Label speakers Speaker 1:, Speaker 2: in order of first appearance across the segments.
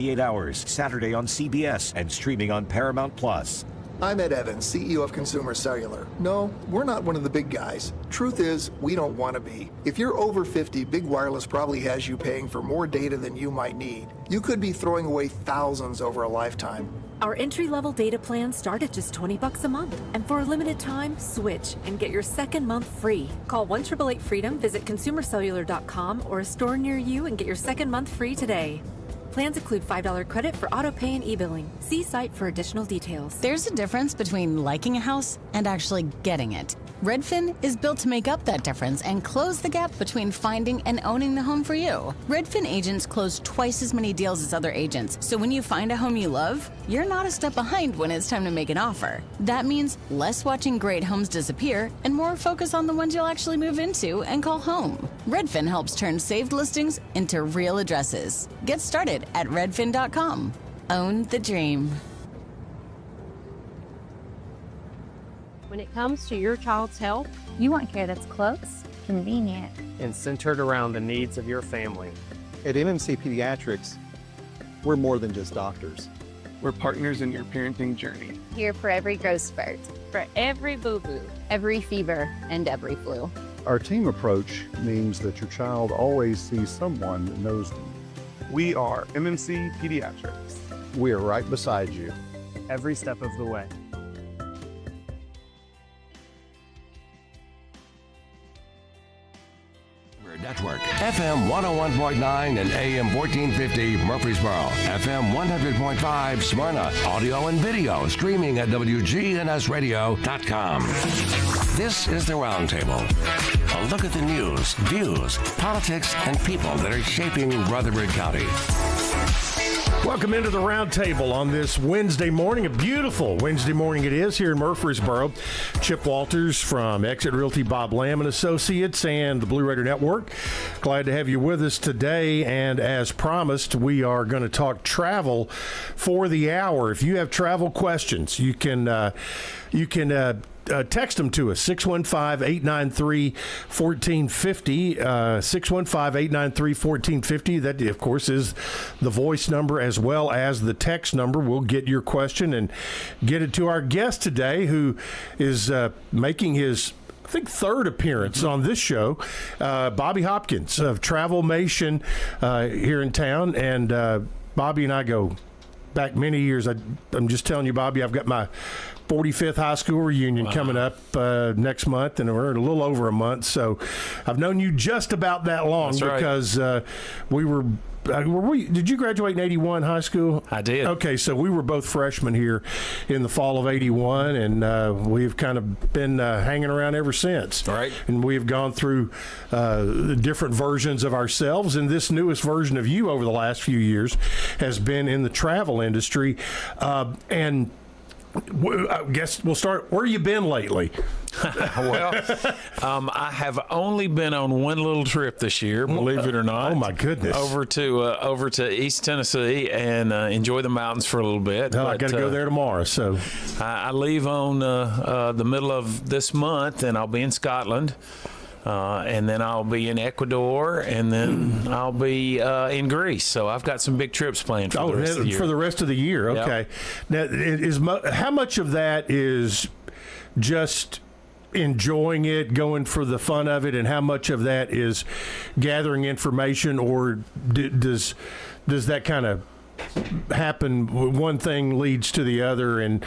Speaker 1: 8 hours, Saturday on CBS and streaming on Paramount Plus.
Speaker 2: I'm Ed Evans, CEO of Consumer Cellular. No, we're not one of the big guys. Truth is, we don't want to be. If you're over 50, Big Wireless probably has you paying for more data than you might need. You could be throwing away thousands over a lifetime.
Speaker 3: Our entry-level data plans start at just $20 a month. And for a limited time, switch and get your second month free. Call 1-888-FREEDOM, visit consumercellular.com or a store near you and get your second month free today. Plans include $5 credit for auto pay and e-billing. See site for additional details.
Speaker 4: There's a difference between liking a house and actually getting it. Redfin is built to make up that difference and close the gap between finding and owning the home for you. Redfin agents close twice as many deals as other agents, so when you find a home you love, you're not a step behind when it's time to make an offer. That means less watching great homes disappear and more focus on the ones you'll actually move into and call home. Redfin helps turn saved listings into real addresses. Get started at redfin.com. Own the dream.
Speaker 5: When it comes to your child's health,
Speaker 6: you want care that's close, convenient,
Speaker 7: and centered around the needs of your family.
Speaker 8: At MMC Pediatrics, we're more than just doctors.
Speaker 9: We're partners in your parenting journey.
Speaker 6: Here for every growth spurt,
Speaker 5: for every boo-boo,
Speaker 6: every fever, and every flu.
Speaker 10: Our team approach means that your child always sees someone that knows them.
Speaker 9: We are MMC Pediatrics.
Speaker 10: We are right beside you.
Speaker 7: Every step of the way.
Speaker 11: Network, FM 101.9 and AM 1450 Murfreesboro, FM 100.5 Smyrna, audio and video streaming at WGNSradio.com. This is the Roundtable. A look at the news, views, politics, and people that are shaping Rutherford County.
Speaker 12: Welcome into the Roundtable on this Wednesday morning. A beautiful Wednesday morning it is here in Murfreesboro. Chip Walters from Exit Realty, Bob Lamb and Associates, and the Blue Raider Network. Glad to have you with us today. And as promised, we are going to talk travel for the hour. If you have travel questions, you can text them to us, 615-893-1450, 615-893-1450. That, of course, is the voice number as well as the text number. We'll get your question and get it to our guest today, who is making his, I think, third appearance on this show, Bobby Hopkins of Travelmation here in town. And Bobby and I go back many years. I'm just telling you, Bobby, I've got my 45th high school reunion coming up next month, and we're in a little over a month. So I've known you just about that long. That's because we were did you graduate in 81 high school?
Speaker 13: I did.
Speaker 12: Okay, so we were both freshmen here in the fall of 81, and we've kind of been hanging around ever since.
Speaker 13: Right. And
Speaker 12: we've gone through different versions of ourselves, and this newest version of you over the last few years has been in the travel industry. And I guess we'll start. Where you been lately?
Speaker 13: Well, I have only been on one little trip this year, believe it or not.
Speaker 12: Oh my goodness!
Speaker 13: Over to East Tennessee and enjoy the mountains for a little bit.
Speaker 12: I got to go there tomorrow. So
Speaker 13: I leave on the middle of this month, and I'll be in Scotland. And then I'll be in Ecuador, and then I'll be in Greece. So I've got some big trips planned for the rest of the year.
Speaker 12: For the rest of the year, okay. Yep. Now, how much of that is just enjoying it, going for the fun of it, and how much of that is gathering information, or does that kind of happen? One thing leads to the other, and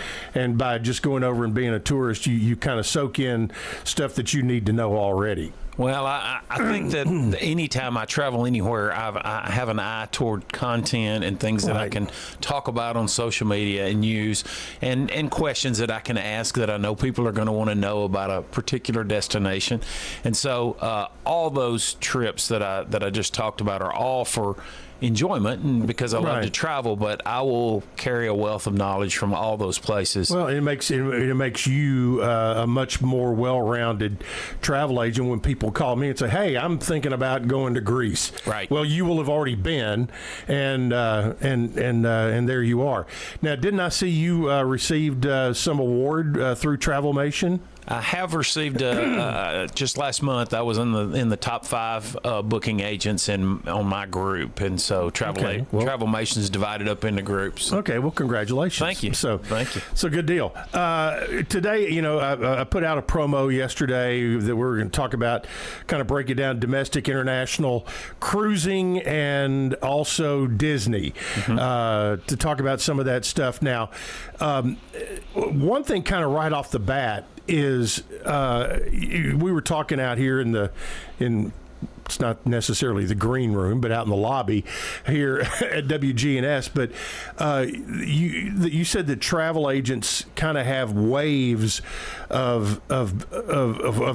Speaker 12: by just going over and being a tourist, you kind of soak in stuff that you need to know already.
Speaker 13: Well, I think that anytime I travel anywhere, I have an eye toward content and things that I can talk about on social media and use, and questions that I can ask that I know people are going to want to know about a particular destination. And so all those trips that I just talked about are all for enjoyment, and because I love to travel, but I will carry a wealth of knowledge from all those places.
Speaker 12: Well, it makes you a much more well-rounded travel agent when people call me and say, "Hey, I'm thinking about going to Greece."
Speaker 13: Right.
Speaker 12: Well, you will have already been, and there you are. Now, didn't I see you received some award through Travelmation?
Speaker 13: I have received just last month. I was in the top 5 booking agents on my group, and so Travelmation is divided up into groups.
Speaker 12: Okay, well, congratulations.
Speaker 13: Thank you.
Speaker 12: Thank you. So good deal. Today, I put out a promo yesterday that we're going to talk about, kind of break it down: domestic, international, cruising, and also Disney. To talk about some of that stuff. Now, one thing, kind of right off the bat, is we were talking out here in it's not necessarily the green room, but out in the lobby here at WGNS. But you said that travel agents kind of have waves of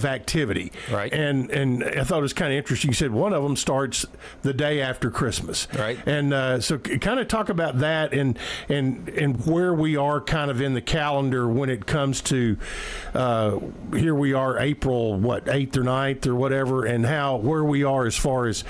Speaker 12: activity,
Speaker 13: right?
Speaker 12: And I thought it was kind of interesting. You said one of them starts the day after Christmas,
Speaker 13: right?
Speaker 12: And so kind of talk about that and where we are kind of in the calendar when it comes to here we are April 8th or 9th or whatever, and where we are as far as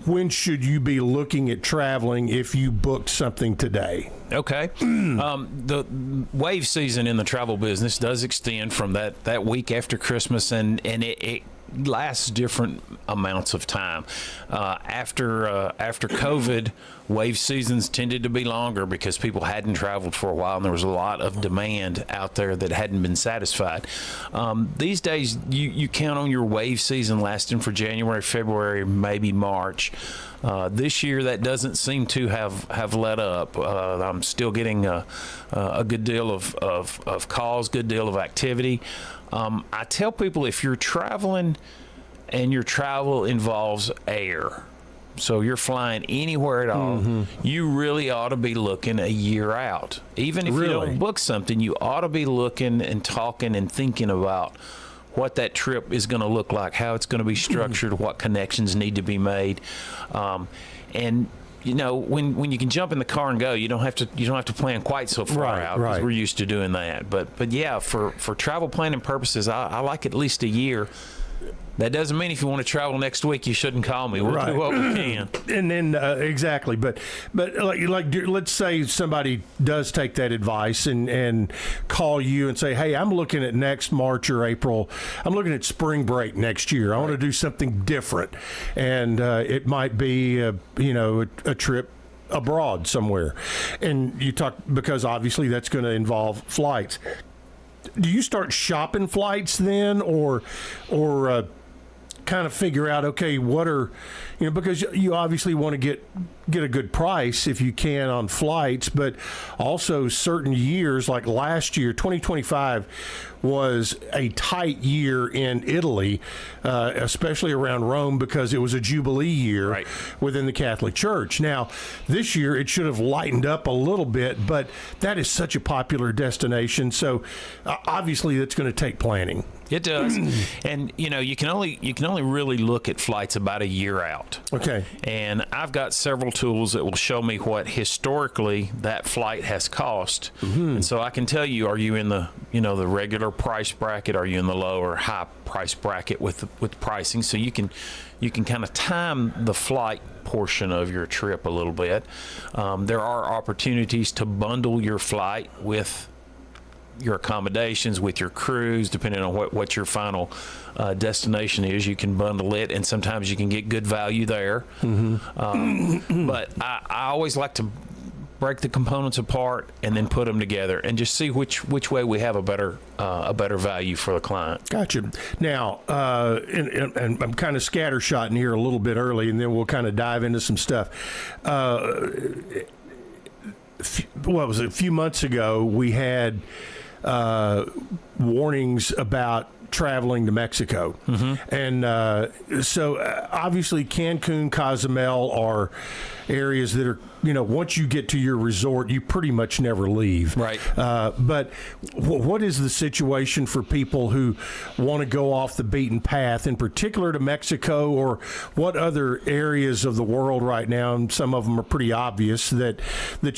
Speaker 12: when should you be looking at traveling if you booked something today?
Speaker 13: Okay. The wave season in the travel business does extend from that week after Christmas, and it lasts different amounts of time. After COVID, wave seasons tended to be longer because people hadn't traveled for a while, and there was a lot of demand out there that hadn't been satisfied. These days, you count on your wave season lasting for January, February, maybe March. This year, that doesn't seem to have let up. I'm still getting a good deal of calls, good deal of activity. I tell people, if you're traveling and your travel involves air, so you're flying anywhere at all, you really ought to be looking a year out. Even if you don't book something, you ought to be looking and talking and thinking about what that trip is going to look like, how it's going to be structured, what connections need to be made, and when you can jump in the car and go, you don't have to plan quite so far out, because we're used to doing that. But yeah, for travel planning purposes, I like at least a year. That doesn't mean if you want to travel next week, you shouldn't call me. We'll do what we can.
Speaker 12: And then exactly, but like let's say somebody does take that advice and call you and say, "Hey, I'm looking at next March or April. I'm looking at spring break next year. I want to do something different, and it might be a trip abroad somewhere." And you talk, because obviously that's going to involve flights. Do you start shopping flights then, or kind of figure out, okay, what are, because you obviously want to get a good price if you can on flights, but also certain years, like last year, 2025 was a tight year in Italy, especially around Rome, because it was a Jubilee year within the Catholic Church. Now, this year it should have lightened up a little bit, but that is such a popular destination, so obviously that's going to take planning.
Speaker 13: It does, and you can only really look at flights about a year out.
Speaker 12: Okay.
Speaker 13: And I've got several tools that will show me what historically that flight has cost, and so I can tell you: are you in the the regular price bracket? Are you in the low or high price bracket with pricing? So you can kind of time the flight portion of your trip a little bit. There are opportunities to bundle your flight with your accommodations, with your cruise, depending on what your final destination is. You can bundle it, and sometimes you can get good value there. But I always like to break the components apart and then put them together and just see which way we have a better value for the client.
Speaker 12: Gotcha. Now, and I'm kind of scattershotting here a little bit early, and then we'll kind of dive into some stuff. What was it? A few months ago, we had warnings about traveling to Mexico. And so obviously Cancun, Cozumel are areas that are, once you get to your resort, you pretty much never leave.
Speaker 13: Right.
Speaker 12: But what is the situation for people who want to go off the beaten path, in particular to Mexico, or what other areas of the world right now, and some of them are pretty obvious, that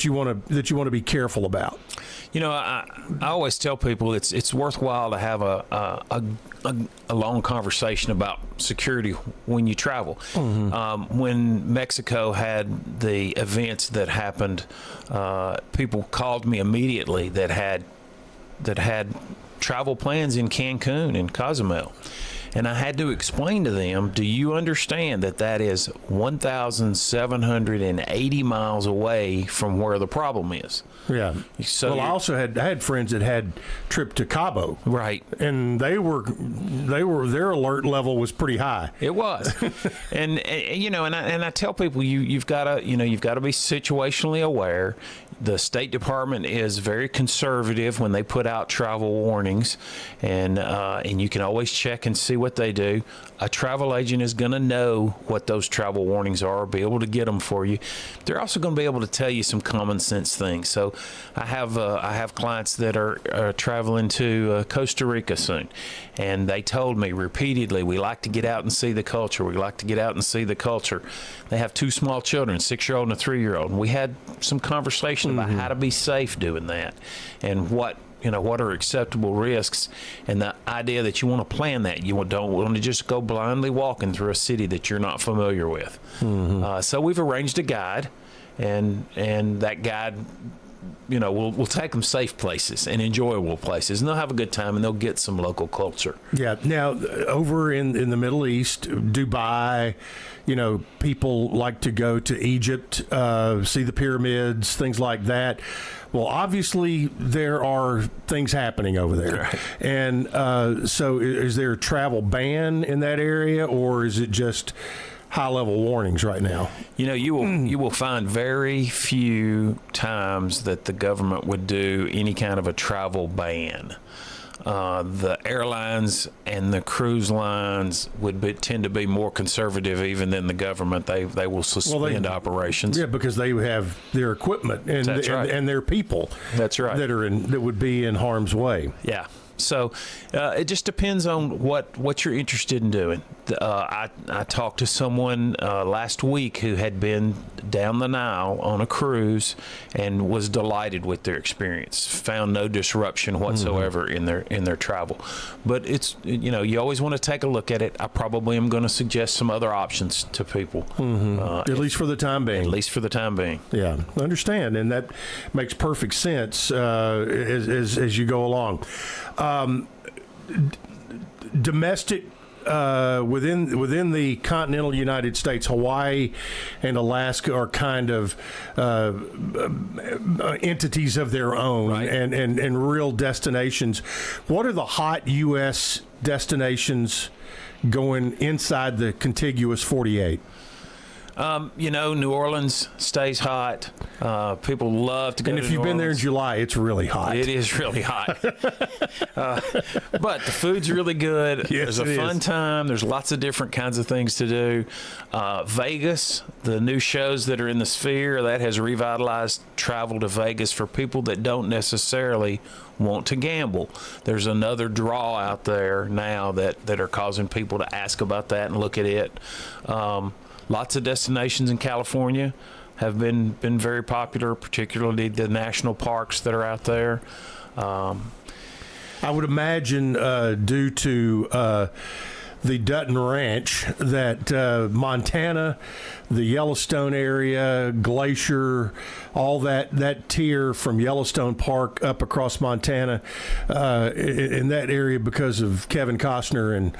Speaker 12: you want to be careful about?
Speaker 13: I always tell people it's worthwhile to have a long conversation about security when you travel. When Mexico had the events that happened, people called me immediately that had travel plans in Cancun and Cozumel. And I had to explain to them, do you understand that is 1,780 miles away from where the problem is?
Speaker 12: Yeah.
Speaker 13: So
Speaker 12: I also had friends that had trip to Cabo.
Speaker 13: Right.
Speaker 12: And their alert level was pretty high.
Speaker 13: It was. and I tell people you've got to be situationally aware. The State Department is very conservative when they put out travel warnings, and you can always check and see what they do. A travel agent is going to know what those travel warnings are, be able to get them for you. They're also going to be able to tell you some common sense things. So I have clients that are traveling to Costa Rica soon, and they told me repeatedly, we like to get out and see the culture. We like to get out and see the culture. They have 2 small children, 6-year-old and a 3-year-old. And we had some conversation about how to be safe doing that, and what are acceptable risks, and the idea that you want to plan that. You don't want to just go blindly walking through a city that you're not familiar with. So we've arranged a guide, and that guide, we'll take them safe places and enjoyable places, and they'll have a good time, and they'll get some local culture.
Speaker 12: Yeah. Now, over in the Middle East, Dubai, people like to go to Egypt, see the pyramids, things like that. Well, obviously, there are things happening over there.
Speaker 13: Right.
Speaker 12: And so is there a travel ban in that area, or is it just high-level warnings right now?
Speaker 13: You will find very few times that the government would do any kind of a travel ban. The airlines and the cruise lines tend to be more conservative even than the government. They will suspend operations.
Speaker 12: Yeah, because they have their equipment and their people.
Speaker 13: That's right.
Speaker 12: That would be in harm's way.
Speaker 13: Yeah. So it just depends on what you're interested in doing. I talked to someone last week who had been down the Nile on a cruise and was delighted with their experience. Found no disruption whatsoever in their travel. But it's you always want to take a look at it. I probably am going to suggest some other options to people.
Speaker 12: At least for the time being.
Speaker 13: At least for the time being.
Speaker 12: Yeah, I understand, and that makes perfect sense as you go along. Domestic within the continental United States, Hawaii and Alaska are kind of entities of their own, right, and real destinations. What are the hot U.S. destinations going inside the contiguous 48?
Speaker 13: New Orleans stays hot. People love to go to New Orleans.
Speaker 12: And if you've been there in July, it's really hot.
Speaker 13: It is really hot. But the food's really good.
Speaker 12: Yes,
Speaker 13: There's a fun time. There's lots of different kinds of things to do. Vegas, the new shows that are in the Sphere, that has revitalized travel to Vegas for people that don't necessarily want to gamble. There's another draw out there now that are causing people to ask about that and look at it. Lots of destinations in California have been very popular, particularly the national parks that are out there.
Speaker 12: I would imagine due to the Dutton Ranch that Montana, the Yellowstone area, Glacier, all that tier from Yellowstone Park up across Montana, in that area, because of Kevin Costner and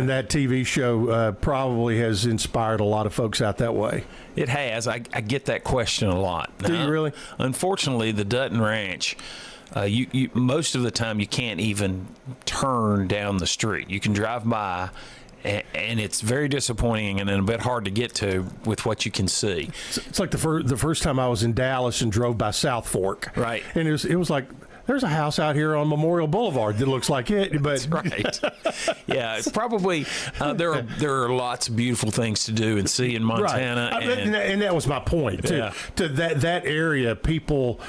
Speaker 12: that TV show, probably has inspired a lot of folks out that way.
Speaker 13: It has. I get that question a lot.
Speaker 12: Do you really?
Speaker 13: Unfortunately, the Dutton Ranch, you most of the time you can't even turn down the street. You can drive by, and it's very disappointing and a bit hard to get to with what you can see.
Speaker 12: It's like the first time I was in Dallas and drove by South Fork.
Speaker 13: Right.
Speaker 12: And it was like, there's a house out here on Memorial Boulevard that looks like it. But
Speaker 13: that's right. Yeah, it's probably there are lots of beautiful things to do and see in Montana.
Speaker 12: Right. And that was my point, too.
Speaker 13: Yeah.
Speaker 12: To that area, people,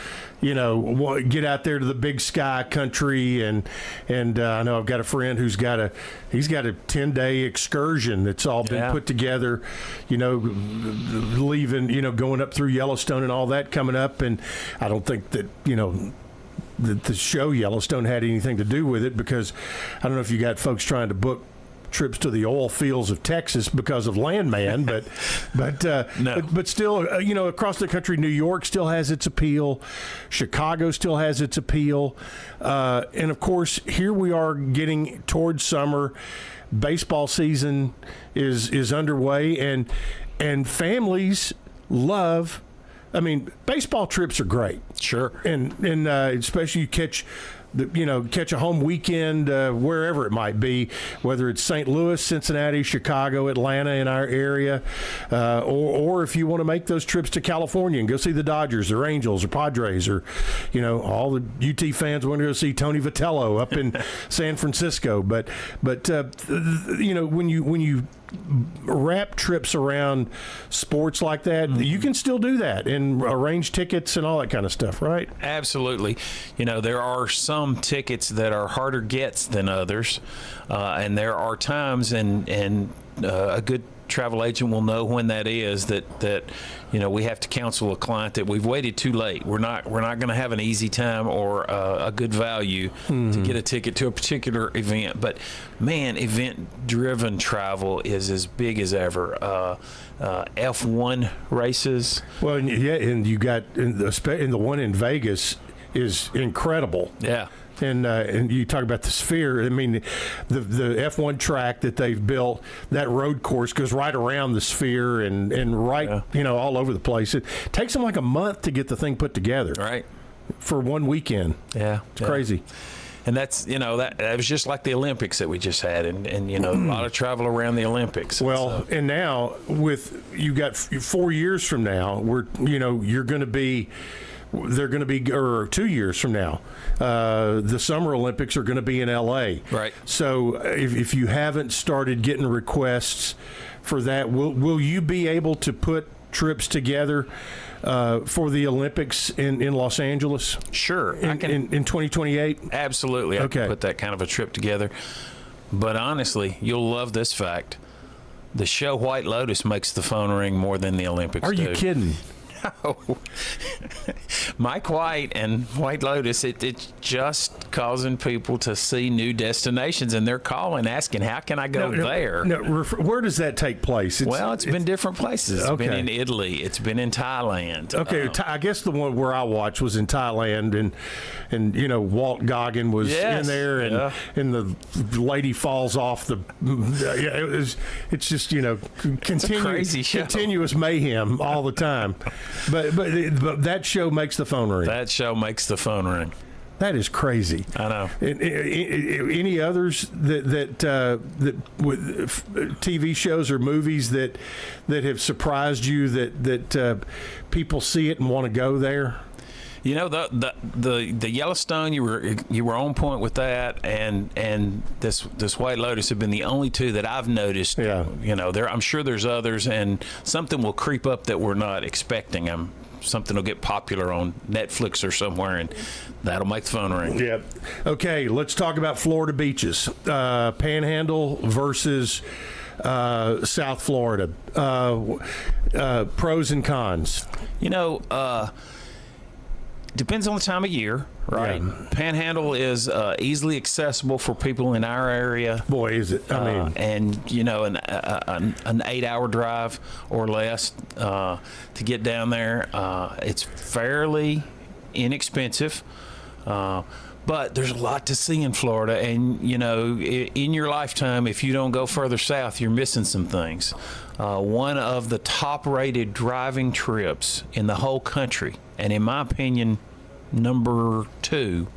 Speaker 12: get out there to the Big Sky country, and I know I've got a friend who's got a 10-day excursion that's all been put together, leaving, going up through Yellowstone and all that coming up, and I don't think that, the show Yellowstone had anything to do with it, because I don't know if you got folks trying to book trips to the oil fields of Texas because of Landman, but still, across the country, New York still has its appeal. Chicago still has its appeal. And, of course, here we are getting towards summer. Baseball season is underway, and families love. I mean, baseball trips are great.
Speaker 13: Sure,
Speaker 12: and especially you catch a home weekend wherever it might be, whether it's St. Louis, Cincinnati, Chicago, Atlanta in our area, or if you want to make those trips to California and go see the Dodgers or Angels or Padres, or all the UT fans want to go see Tony Vitello up in San Francisco. But when you wrap trips around sports like that, you can still do that and arrange tickets and all that kind of stuff, right?
Speaker 13: Absolutely. There are some tickets that are harder gets than others, and there are times, and a good travel agent will know when that is, that we have to counsel a client that we've waited too late. We're not going to have an easy time or a good value to get a ticket to a particular event. But man, event-driven travel is as big as ever. F1 races.
Speaker 12: Well, yeah, and you got in the one in Vegas is incredible.
Speaker 13: Yeah.
Speaker 12: And you talk about the Sphere. I mean, the F1 track that they've built, that road course goes right around the Sphere and right, all over the place. It takes them like a month to get the thing put together.
Speaker 13: Right.
Speaker 12: For one weekend.
Speaker 13: Yeah.
Speaker 12: It's crazy.
Speaker 13: And that's, that was just like the Olympics that we just had, and a lot of travel around the Olympics.
Speaker 12: Well, and now you got 4 years from now, you're going to be. They're going to be, or 2 years from now, the Summer Olympics are going to be in L.A.
Speaker 13: Right.
Speaker 12: So if you haven't started getting requests for that, will you be able to put trips together for the Olympics in Los Angeles?
Speaker 13: Sure.
Speaker 12: I can, in 2028?
Speaker 13: Absolutely. I can put that kind of a trip together. But honestly, you'll love this fact. The show White Lotus makes the phone ring more than the Olympics do.
Speaker 12: Are you kidding?
Speaker 13: No. Mike White and White Lotus, it's just causing people to see new destinations, and they're calling, asking, how can I go there?
Speaker 12: Where does that take place?
Speaker 13: It's been different places. It's been in Italy. It's been in Thailand.
Speaker 12: Okay, I guess the one where I watched was in Thailand, and Walt Goggin was in there, and the lady falls off the. It's just
Speaker 13: crazy show.
Speaker 12: Continuous mayhem all the time. But that show makes the phone ring.
Speaker 13: That show makes the phone ring.
Speaker 12: That is crazy.
Speaker 13: I know.
Speaker 12: Any others that TV shows or movies that have surprised you that people see it and want to go there?
Speaker 13: The Yellowstone, you were on point with that, and this White Lotus have been the only two that I've noticed.
Speaker 12: Yeah.
Speaker 13: I'm sure there's others, and something will creep up that we're not expecting. Something will get popular on Netflix or somewhere, and that'll make the phone ring.
Speaker 12: Yeah. Okay, let's talk about Florida beaches. Panhandle versus South Florida. Pros and cons.
Speaker 13: Depends on the time of year, right? Yeah. Panhandle is easily accessible for people in our area.
Speaker 12: Boy, is it! I mean,
Speaker 13: and an 8-hour drive or less to get down there. It's fairly inexpensive, but there's a lot to see in Florida. And in your lifetime, if you don't go further south, you're missing some things. One of the top-rated driving trips in the whole country, and in my opinion, number 2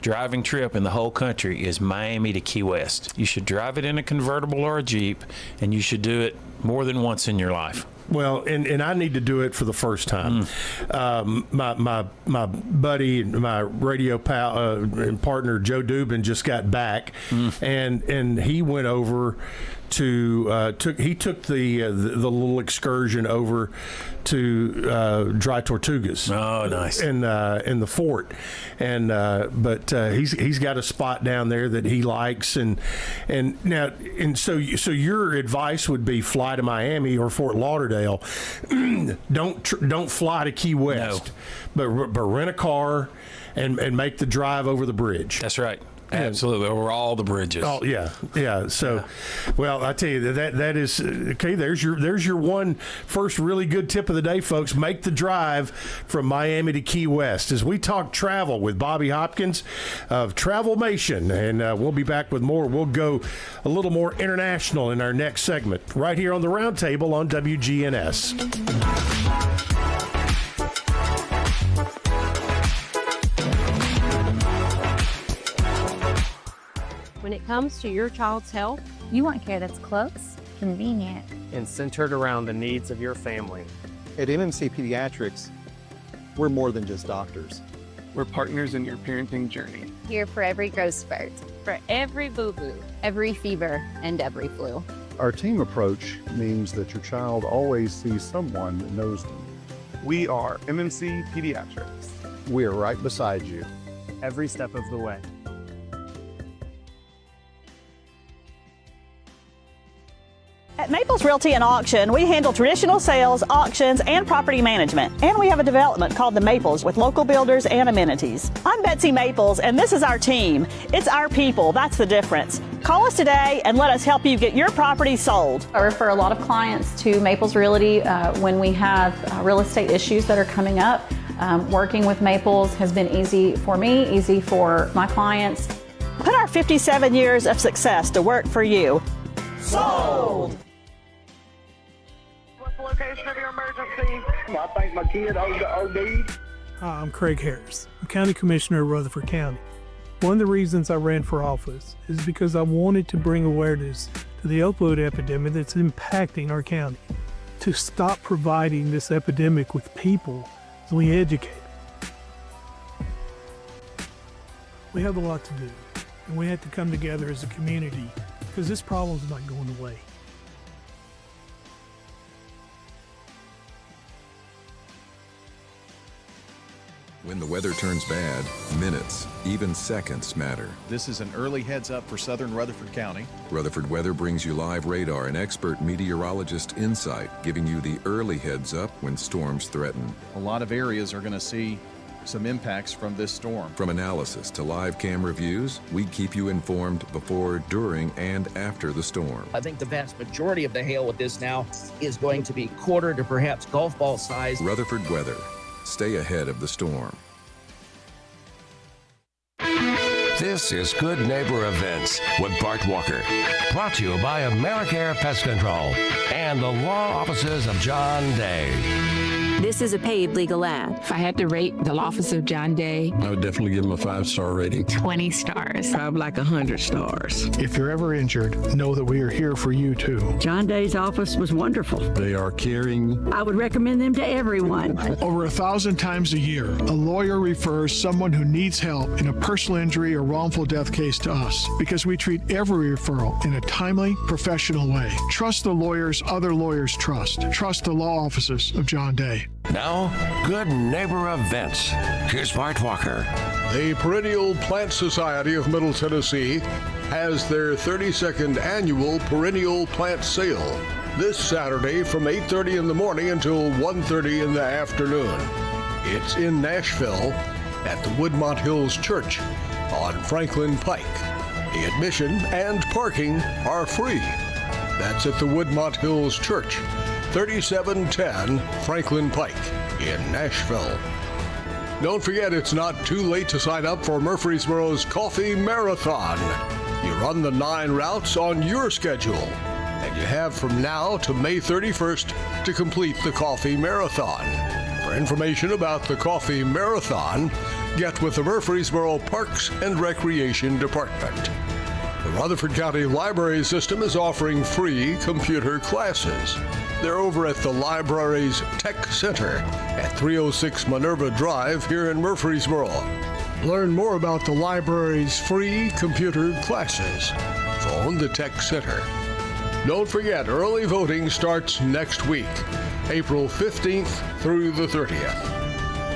Speaker 13: driving trip in the whole country is Miami to Key West. You should drive it in a convertible or a Jeep, and you should do it more than once in your life.
Speaker 12: Well, and I need to do it for the first time. My buddy, my radio pal and partner Joe Dubin just got back, and he went over to took the little excursion over to Dry Tortugas.
Speaker 13: Oh, nice!
Speaker 12: In the fort, but he's got a spot down there that he likes, and so your advice would be fly to Miami or Fort Lauderdale. Don't fly to Key West, but rent a car and make the drive over the bridge.
Speaker 13: That's right. Absolutely, over all the bridges.
Speaker 12: Oh yeah. So, well, I tell you that is okay. There's your one first really good tip of the day, folks. Make the drive from Miami to Key West as we talk travel with Bobby Hopkins of Travelmation, and we'll be back with more. We'll go a little more international in our next segment right here on the Roundtable on WGNS.
Speaker 5: When it comes to your child's health,
Speaker 6: You want care that's close, convenient,
Speaker 7: and centered around the needs of your family.
Speaker 8: At MMC Pediatrics, we're more than just doctors.
Speaker 9: We're partners in your parenting journey.
Speaker 6: here for every growth spurt,
Speaker 5: for every boo-boo,
Speaker 6: every fever, and every flu.
Speaker 10: Our team approach means that your child always sees someone that knows them.
Speaker 9: We are MMC Pediatrics.
Speaker 8: We are right beside you.
Speaker 7: Every step of the way.
Speaker 14: At Maples Realty and Auction, we handle traditional sales, auctions, and property management. And we have a development called The Maples with local builders and amenities. I'm Betsy Maples, and this is our team. It's our people. That's the difference. Call us today and let us help you get your property sold.
Speaker 15: I refer a lot of clients to Maples Realty when we have real estate issues that are coming up. Working with Maples has been easy for me, easy for my clients.
Speaker 14: Put our 57 years of success to work for you. Sold!
Speaker 16: What's the location of your emergency? I think my kid OD'd.
Speaker 17: Hi, I'm Craig Harris. I'm County Commissioner of Rutherford County. One of the reasons I ran for office is because I wanted to bring awareness to the opioid epidemic that's impacting our county. To stop providing this epidemic with people as we educate. We have a lot to do, and we have to come together as a community because this problem is not going away.
Speaker 18: When the weather turns bad, minutes, even seconds matter.
Speaker 19: This is an early heads up for southern Rutherford County.
Speaker 18: Rutherford Weather brings you live radar and expert meteorologist insight, giving you the early heads up when storms threaten.
Speaker 19: A lot of areas are going to see some impacts from this storm.
Speaker 18: From analysis to live camera views, we keep you informed before, during, and after the storm.
Speaker 20: I think the vast majority of the hail with this now is going to be quarter to perhaps golf ball size.
Speaker 18: Rutherford Weather. Stay ahead of the storm.
Speaker 11: This is Good Neighbor Events with Bart Walker. Brought to you by AmeriCare Pest Control and the law offices of John Day.
Speaker 21: This is a paid legal ad.
Speaker 22: If I had to rate the law office of John Day,
Speaker 23: I would definitely give him a 5-star rating.
Speaker 22: 20 stars.
Speaker 23: Probably like 100 stars.
Speaker 24: If you're ever injured, know that we are here for you too.
Speaker 25: John Day's office was wonderful.
Speaker 23: They are caring.
Speaker 25: I would recommend them to everyone.
Speaker 24: Over 1,000 times a year, a lawyer refers someone who needs help in a personal injury or wrongful death case to us because we treat every referral in a timely, professional way. Trust the lawyers other lawyers trust. Trust the law offices of John Day.
Speaker 11: Now, Good Neighbor Events. Here's Bart Walker.
Speaker 26: The Perennial Plant Society of Middle Tennessee has their 32nd annual Perennial Plant Sale this Saturday from 8:30 in the morning until 1:30 in the afternoon. It's in Nashville at the Woodmont Hills Church on Franklin Pike. The admission and parking are free. That's at the Woodmont Hills Church, 3710 Franklin Pike in Nashville. Don't forget, it's not too late to sign up for Murfreesboro's Coffee Marathon. You run the 9 routes on your schedule, and you have from now to May 31st to complete the Coffee Marathon. For information about the Coffee Marathon, get with the Murfreesboro Parks and Recreation Department. The Rutherford County Library System is offering free computer classes. They're over at the library's Tech Center at 306 Minerva Drive here in Murfreesboro. Learn more about the library's free computer classes. Phone the Tech Center. Don't forget, early voting starts next week, April 15th through the 30th.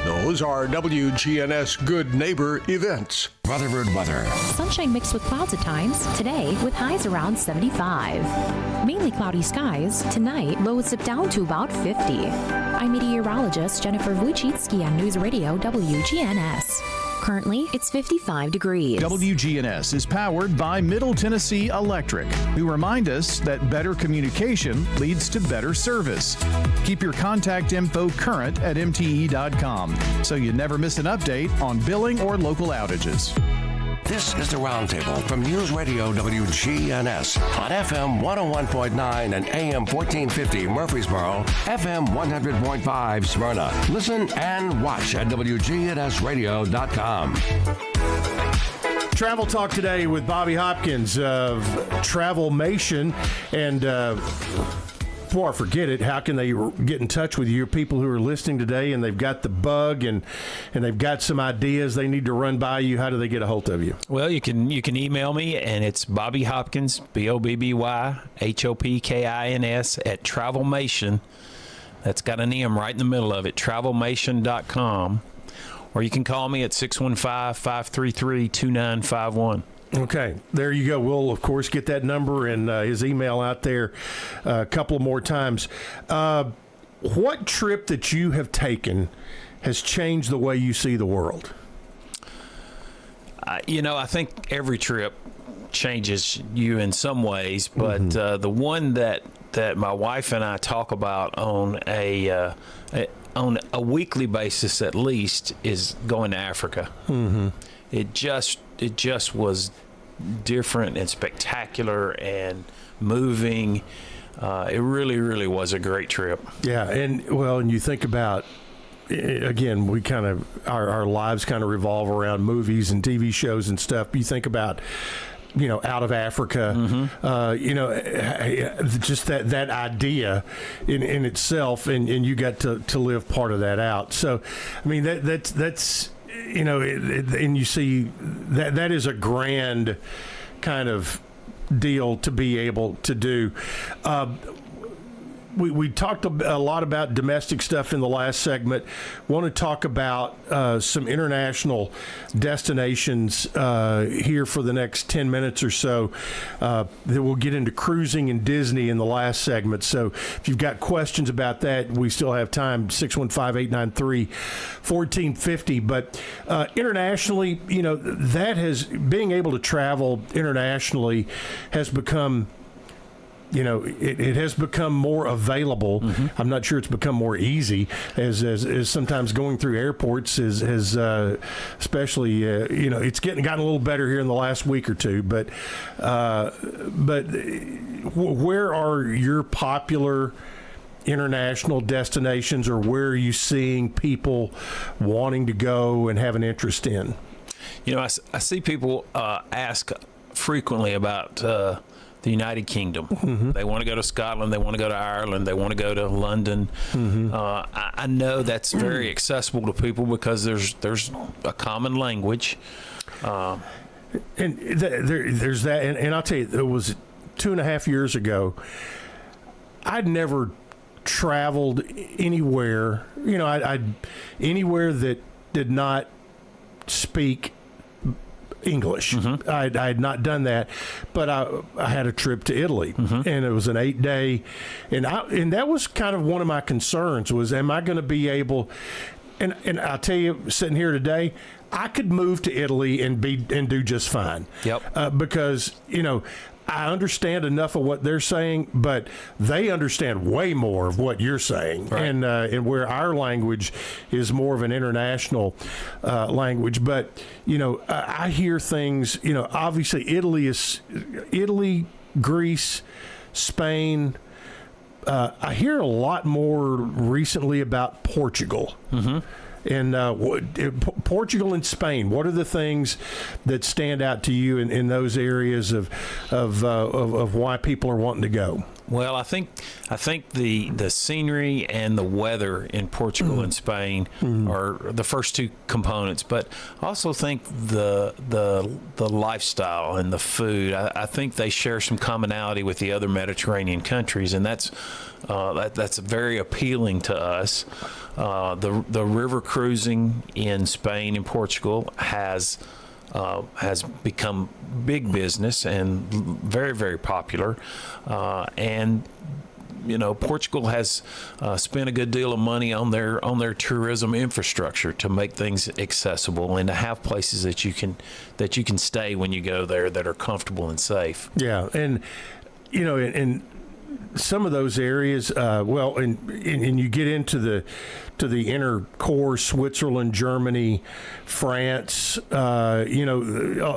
Speaker 26: Those are WGNS Good Neighbor events.
Speaker 11: Rutherford weather.
Speaker 27: Sunshine mixed with clouds at times. Today, with highs around 75. Mainly cloudy skies. Tonight, lows dip down to about 50. I'm meteorologist Jennifer Wojcicki on News Radio WGNS. Currently, it's 55 degrees.
Speaker 19: WGNS is powered by Middle Tennessee Electric, who remind us that better communication leads to better service. Keep your contact info current at MTE.com so you never miss an update on billing or local outages.
Speaker 11: This is the Roundtable from News Radio WGNS on FM 101.9 and AM 1450 Murfreesboro, FM 100.5 Smyrna. Listen and watch at WGNSradio.com.
Speaker 1: Travel Talk today with Bobby Hopkins of Travelmation. And before I forget it, how can they get in touch with you? People who are listening today and they've got the bug and they've got some ideas they need to run by you. How do they get a hold of you?
Speaker 2: Well, you can email me, and it's Bobby Hopkins, BobbyHopkins at Travelmation. That's got an M right in the middle of it, travelmation.com. Or you can call me at 615-533-2951.
Speaker 1: Okay, there you go. We'll, of course, get that number and his email out there a couple more times. What trip that you have taken has changed the way you see the world?
Speaker 2: I think every trip changes you in some ways, but the one that my wife and I talk about on a weekly basis at least is going to Africa. Mm-hmm. It just was different and spectacular and moving. It really, really was a great trip. Yeah, and you think about, again, we kind of our lives kind of revolve around movies and TV shows and stuff. You think about, out of Africa, just that idea in itself, and you got to live part of that out. So, I mean, that's and you see that is a grand kind of deal to be able to do. We talked a lot about domestic stuff in the last segment. Want to talk about some international destinations here for the next 10 minutes or so. Then we'll get into cruising and Disney in the last segment. So if you've got questions about that, we still have time, 615-893-1450. But internationally, being able to travel internationally has become, it has become more available. Mm-hmm. I'm not sure it's become more easy as sometimes going through airports is especially it's gotten a little better here in the last week or two. But where are your popular international destinations, or where are you seeing people wanting to go and have an interest in? I see people ask frequently about the United Kingdom. Mm-hmm. They want to go to Scotland. They want to go to Ireland. They want to go to London. Mm-hmm. I know that's very accessible to people because there's a common language.
Speaker 1: And there's that. And I'll tell you, it was 2.5 years ago. I'd never traveled anywhere. I'd anywhere that did not speak English. Mm-hmm. I had not done that, but I had a trip to Italy, mm-hmm. and it was an 8-day, and that was kind of one of my concerns was, am I going to be able? And I'll tell you, sitting here today, I could move to Italy and do just fine. Yep. Because I understand enough of what they're saying, but they understand way more of what you're saying, right. And where our language is more of an international language. But I hear things. Obviously, Italy, Greece, Spain. I hear a lot more recently about Portugal. Mm-hmm. And Portugal and Spain, what are the things that stand out to you in those areas of why people are wanting to go?
Speaker 2: Well, I think the scenery and the weather in Portugal and Spain are the first two components, but I also think the lifestyle and the food. I think they share some commonality with the other Mediterranean countries, and that's very appealing to us. The river cruising in Spain and Portugal has become big business and very, very popular. And Portugal has spent a good deal of money on their tourism infrastructure to make things accessible and to have places that you can stay when you go there that are comfortable and safe.
Speaker 1: Yeah, and in some of those areas, and you get into the inner core, Switzerland, Germany, France. A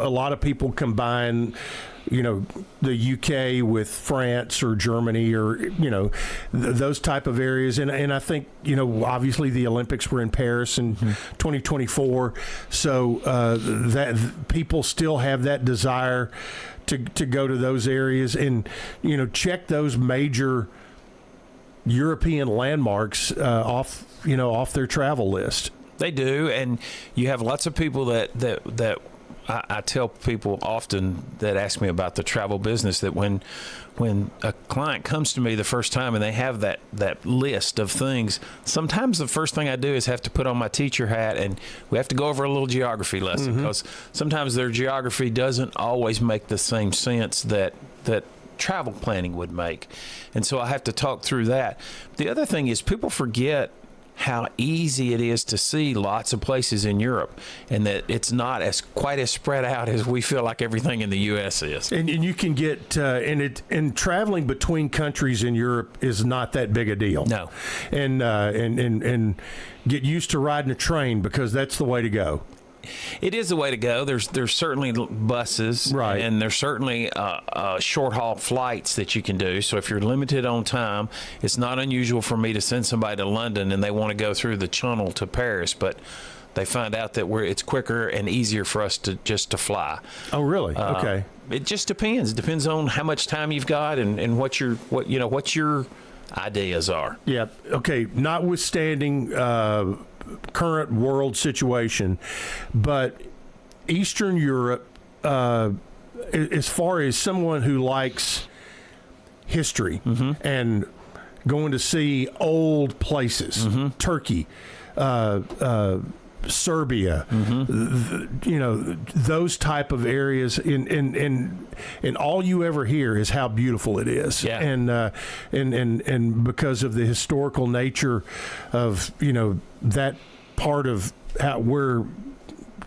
Speaker 1: lot of people combine the UK with France or Germany or those type of areas, and I think obviously the Olympics were in Paris in 2024, so that people still have that desire to go to those areas and check those major European landmarks off their travel list.
Speaker 2: They do, and you have lots of people that I tell people often that ask me about the travel business that when a client comes to me the first time and they have that list of things, sometimes the first thing I do is have to put on my teacher hat and we have to go over a little geography lesson, because sometimes their geography doesn't always make the same sense that travel planning would make. And so I have to talk through that. The other thing is people forget how easy it is to see lots of places in Europe, and that it's not quite as spread out as we feel like everything in the U.S. is.
Speaker 1: And you can get and traveling between countries in Europe is not that big a deal.
Speaker 2: No,
Speaker 1: and get used to riding a train, because that's the way to go.
Speaker 2: It is the way to go. There's certainly buses,
Speaker 1: right,
Speaker 2: and there's certainly short haul flights that you can do. So if you're limited on time, it's not unusual for me to send somebody to London and they want to go through the Channel to Paris, but they find out that it's quicker and easier for us to fly.
Speaker 1: Oh, really? Okay.
Speaker 2: It just depends. It depends on how much time you've got and what your ideas are.
Speaker 1: Yeah. Okay. Notwithstanding current world situation, but Eastern Europe, as far as someone who likes history and going to see old places, Turkey, Serbia, those type of areas, and all you ever hear is how beautiful it is, and because of the historical nature of that part of how we're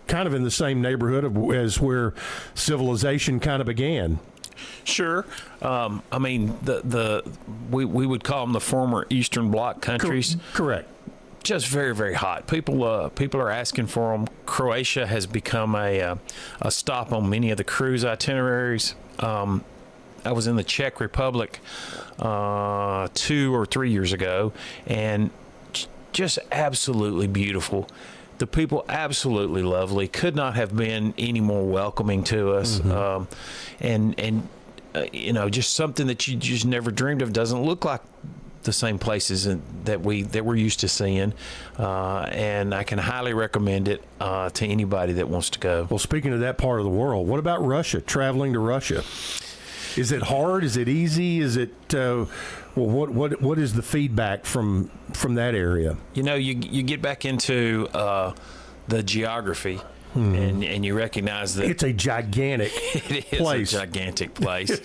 Speaker 1: kind of in the same neighborhood as where civilization kind of began.
Speaker 2: Sure. I mean, we would call them the former Eastern Bloc countries.
Speaker 1: Correct.
Speaker 2: Just very, very hot. People are asking for them. Croatia has become a stop on many of the cruise itineraries. I was in the Czech Republic 2 or 3 years ago, and just absolutely beautiful. The people absolutely lovely. Could not have been any more welcoming to us. Just something that you just never dreamed of. Doesn't look like the same places that we're used to seeing, and I can highly recommend it to anybody that wants to go.
Speaker 1: Well, speaking of that part of the world, what about Russia? Traveling to Russia, is it hard? Is it easy? Is it what is the feedback from that area?
Speaker 2: You get back into the geography. And you recognize that
Speaker 1: it's a gigantic place.
Speaker 2: It's a gigantic place.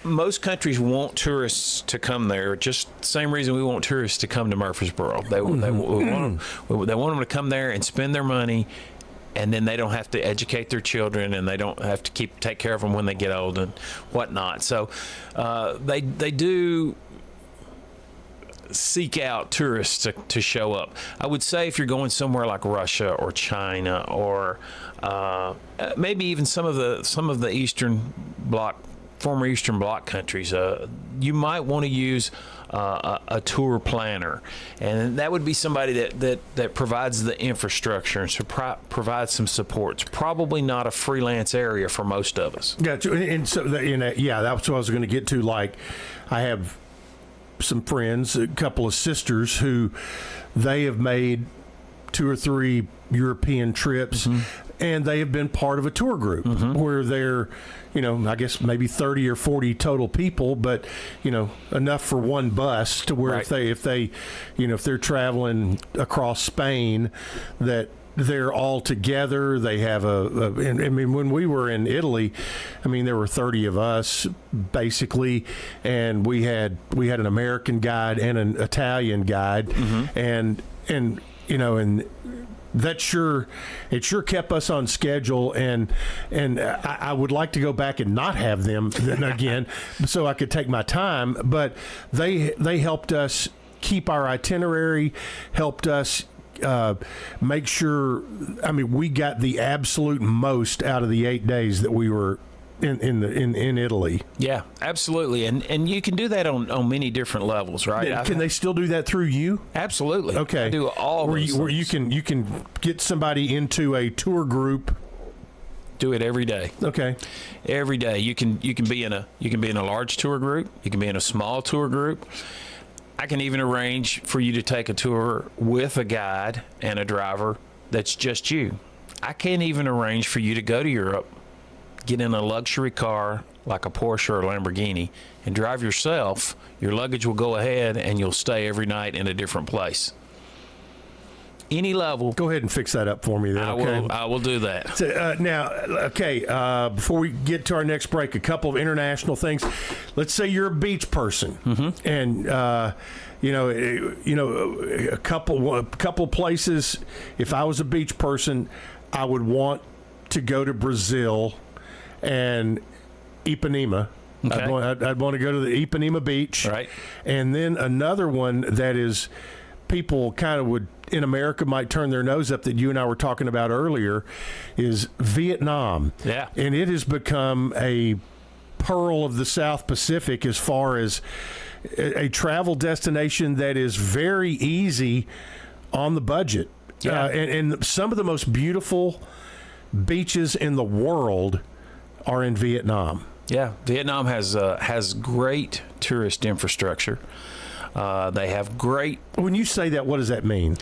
Speaker 2: Most countries want tourists to come there, just the same reason we want tourists to come to Murfreesboro. They want them to come there and spend their money, and then they don't have to educate their children, and they don't have to take care of them when they get old and whatnot. So they do seek out tourists to show up. I would say if you're going somewhere like Russia or China or maybe even some of the Eastern Bloc, former Eastern Bloc countries, you might want to use a tour planner, and that would be somebody that provides the infrastructure and provides some supports. Probably not a freelance area for most of us.
Speaker 1: Gotcha. And so that's what I was going to get to. Like, I have some friends, a couple of sisters, who they have made 2 or 3 European trips, and they have been part of a tour group where they're, I guess maybe 30 or 40 total people, but enough for one bus to where if they're traveling across Spain, that they're all together. They have I mean, when we were in Italy, I mean, there were 30 of us basically, and we had an American guide and an Italian guide, and that sure kept us on schedule, and I would like to go back and not have them again, so I could take my time. But they helped us keep our itanerary, helped us make sure. I mean, we got the absolute most out of the 8 days that we were in Italy.
Speaker 2: Yeah, absolutely, and you can do that on many different levels, right?
Speaker 1: Can they still do that through you?
Speaker 2: Absolutely.
Speaker 1: Okay.
Speaker 2: I do all
Speaker 1: where
Speaker 2: those
Speaker 1: you can get somebody into a tour group.
Speaker 2: Do it every day.
Speaker 1: Okay.
Speaker 2: Every day you can be in a large tour group. You can be in a small tour group. I can even arrange for you to take a tour with a guide and a driver that's just you. I can even arrange for you to go to Europe, get in a luxury car like a Porsche or a Lamborghini, and drive yourself. Your luggage will go ahead, and you'll stay every night in a different place. Any level.
Speaker 1: Go ahead and fix that up for me then, okay?
Speaker 2: I will do that.
Speaker 1: So, now, okay, before we get to our next break, a couple of international things. Let's say you're a beach person, and a couple places. If I was a beach person, I would want to go to Brazil and Ipanema.
Speaker 2: Okay.
Speaker 1: I'd want to go to the Ipanema beach,
Speaker 2: right?
Speaker 1: And then another one that is people kind of would in America might turn their nose up that you and I were talking about earlier is Vietnam.
Speaker 2: Yeah.
Speaker 1: And it has become a pearl of the South Pacific as far as a travel destination that is very easy on the budget.
Speaker 2: Yeah.
Speaker 1: And some of the most beautiful beaches in the world are in Vietnam.
Speaker 2: Yeah, Vietnam has great tourist infrastructure. They have great.
Speaker 1: When you say that, what does that mean?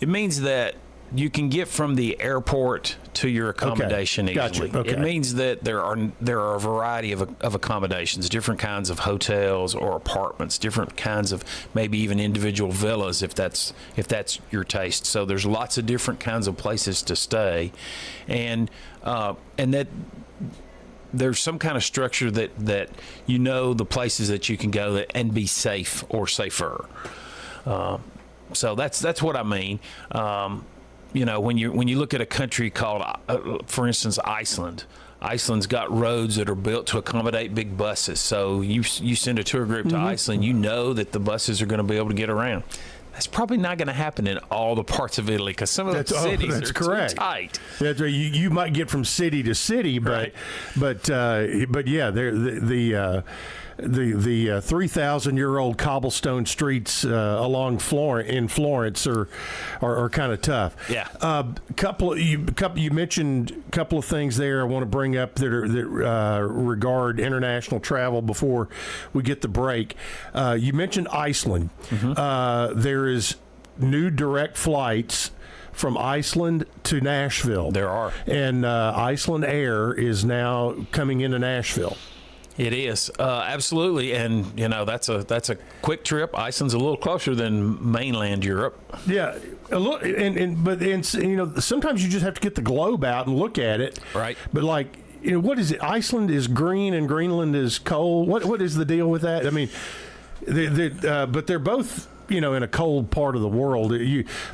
Speaker 2: It means that you can get from the airport to your accommodation easily.
Speaker 1: Gotcha. Okay.
Speaker 2: It means that there are a variety of accommodations, different kinds of hotels or apartments, different kinds of maybe even individual villas if that's your taste. So there's lots of different kinds of places to stay, and that. There's some kind of structure that the places that you can go and be safe or safer. So that's what I mean. When you look at a country called, for instance, Iceland. Iceland's got roads that are built to accommodate big buses. So you send a tour group to Iceland, you know that the buses are going to be able to get around. That's probably not going to happen in all the parts of Italy because some of the cities are too tight.
Speaker 1: That's right. You might get from city to city, but yeah, the 3,000-year-old cobblestone streets along in Florence are kind of tough.
Speaker 2: Yeah.
Speaker 1: You mentioned a couple of things there I want to bring up that regard international travel before we get the break. You mentioned Iceland. There is new direct flights from Iceland to Nashville.
Speaker 2: There are.
Speaker 1: And Iceland Air is now coming into Nashville.
Speaker 2: It is absolutely, and that's a quick trip. Iceland's a little closer than mainland Europe.
Speaker 1: Yeah, a little, but sometimes you just have to get the globe out and look at it.
Speaker 2: Right.
Speaker 1: But what is it? Iceland is green and Greenland is cold. What is the deal with that? I mean, but they're both in a cold part of the world.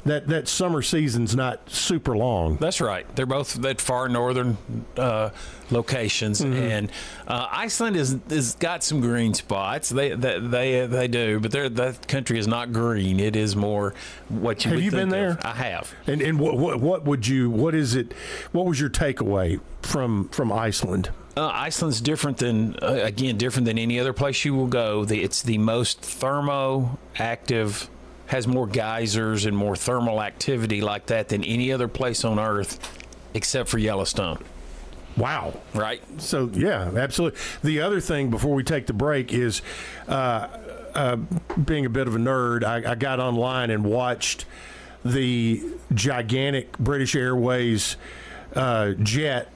Speaker 1: That summer season's not super long.
Speaker 2: That's right. They're both at far northern locations, and Iceland is got some green spots. They do, but that country is not green. It is more what you.
Speaker 1: Have you been there?
Speaker 2: I have.
Speaker 1: And what was your takeaway from Iceland?
Speaker 2: Iceland's different than any other place you will go. It's the most thermoactive, has more geysers and more thermal activity like that than any other place on Earth, except for Yellowstone.
Speaker 1: Wow.
Speaker 2: Right?
Speaker 1: So, yeah, absolutely. The other thing before we take the break is, being a bit of a nerd, I got online and watched the gigantic British Airways jet